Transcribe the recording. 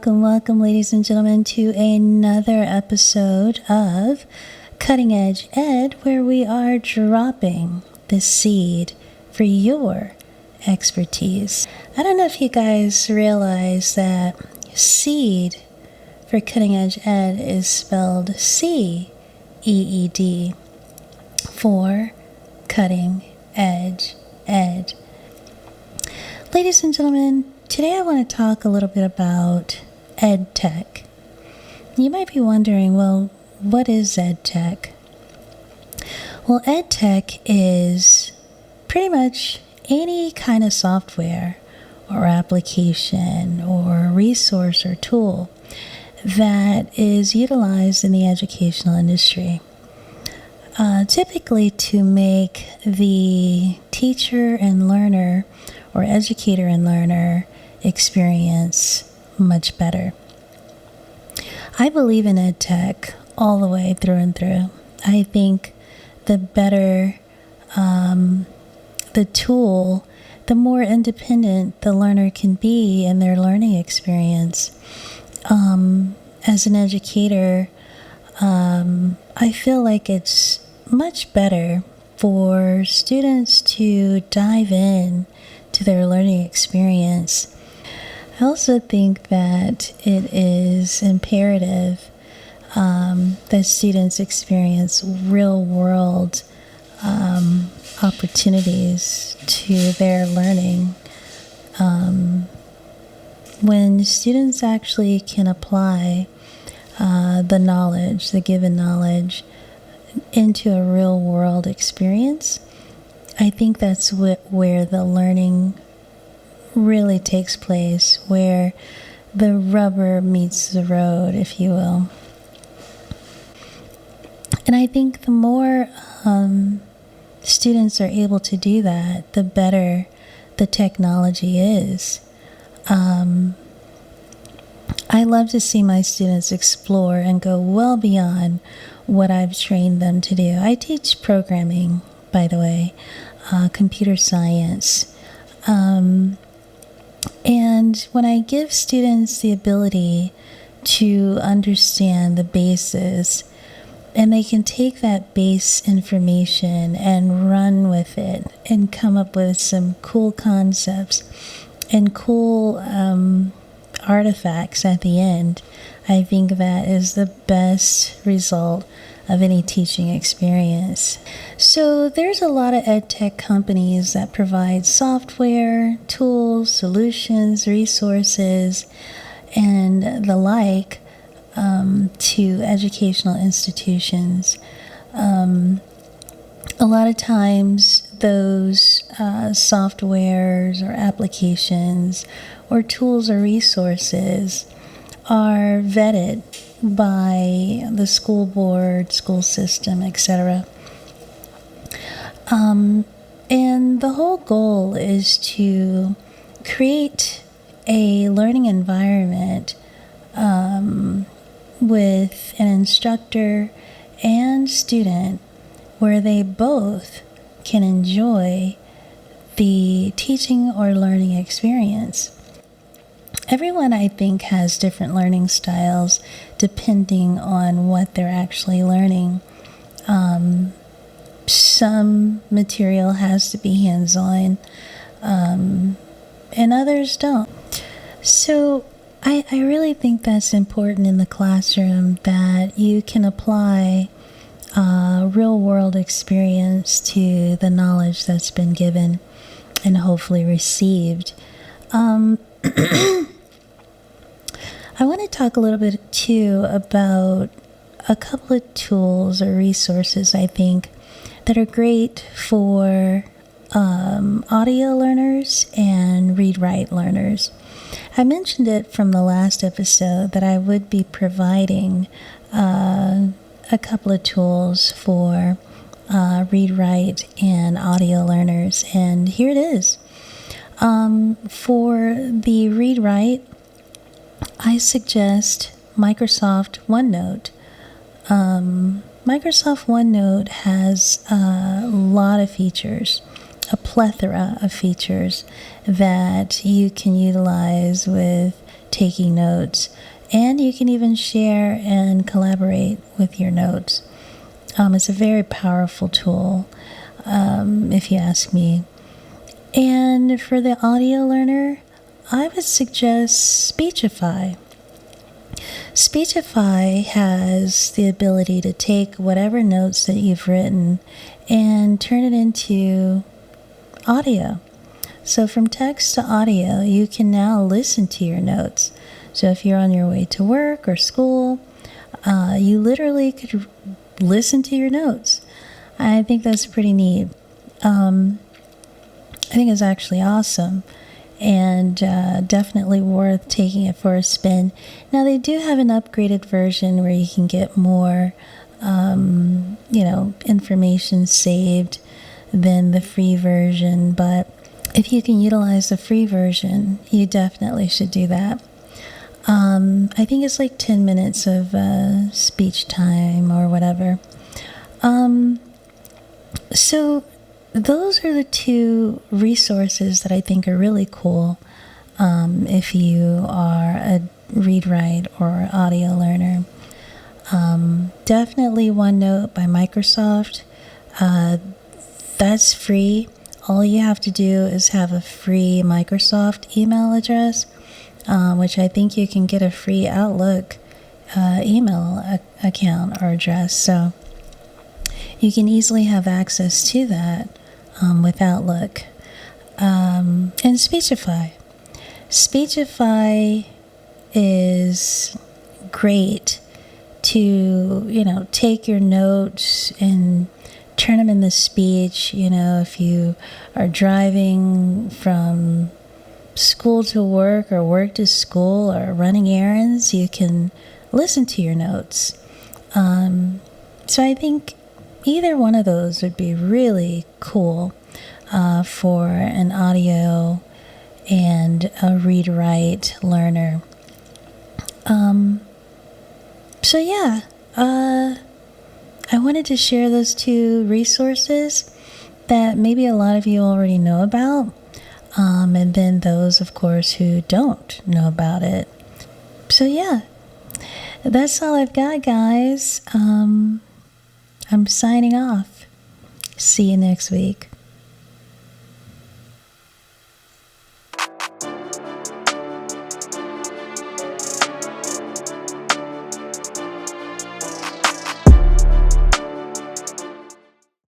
Welcome, ladies and gentlemen, to another episode of Cutting Edge Ed, where we are dropping the seed for your expertise. I don't know if you guys realize that seed for Cutting Edge Ed is spelled C-E-E-D for Cutting Edge Ed. Ladies and gentlemen, today I want to talk a little bit about EdTech. You might be wondering, well, what is EdTech? Well, EdTech is pretty much any kind of software or application or resource or tool that is utilized in the educational industry. Typically to make the teacher and learner or educator and learner experience much better. I believe in EdTech all the way through and through. I think the better the tool, the more independent the learner can be in their learning experience. As an educator, I feel like it's much better for students to dive in to their learning experience. I also think that it is imperative that students experience real-world opportunities to their learning. When students actually can apply the knowledge, the given knowledge, into a real-world experience, I think that's where the learning really takes place, where the rubber meets the road, if you will. And I think the more students are able to do that, the better the technology is. I love to see my students explore and go well beyond what I've trained them to do. I teach programming, by the way, computer science. And when I give students the ability to understand the basis, and they can take that base information and run with it and come up with some cool concepts and cool artifacts at the end, I think that is the best result of any teaching experience. So there's a lot of EdTech companies that provide software, tools, solutions, resources, and the like to educational institutions. A lot of times those softwares or applications or tools or resources are vetted by the school board, school system, etc. And the whole goal is to create a learning environment with an instructor and student where they both can enjoy the teaching or learning experience. Everyone, I think, has different learning styles depending on what they're actually learning. Some material has to be hands-on, and others don't. So I really think that's important in the classroom, that you can apply real-world experience to the knowledge that's been given and hopefully received. I want to talk a little bit, too, about a couple of tools or resources, I think, that are great for audio learners and read-write learners. I mentioned it from the last episode that I would be providing a couple of tools for read-write and audio learners, and here it is. For the read-write, I suggest Microsoft OneNote. Microsoft OneNote has a lot of features, a plethora of features that you can utilize with taking notes. And you can even share and collaborate with your notes. It's a very powerful tool, if you ask me. And for the audio learner, I would suggest Speechify. Speechify has the ability to take whatever notes that you've written and turn it into audio. So from text to audio, you can now listen to your notes. So if you're on your way to work or school, you literally could listen to your notes. I think that's pretty neat. I think it's actually awesome, and definitely worth taking it for a spin. Now, they do have an upgraded version where you can get more, information saved than the free version, but if you can utilize the free version, you definitely should do that. I think it's like 10 minutes of speech time or whatever. So those are the two resources that I think are really cool if you are a read-write or audio learner. Definitely OneNote by Microsoft. That's free. All you have to do is have a free Microsoft email address, which I think you can get a free Outlook email account or address. So you can easily have access to that with Outlook. And Speechify. Speechify is great to, take your notes and turn them into speech. If you are driving from school to work or work to school or running errands, you can listen to your notes. So I think either one of those would be really cool for an audio and a read-write learner. So yeah, I wanted to share those two resources that maybe a lot of you already know about, and then those, of course, who don't know about it. So yeah, that's all I've got, guys. I'm signing off. See you next week.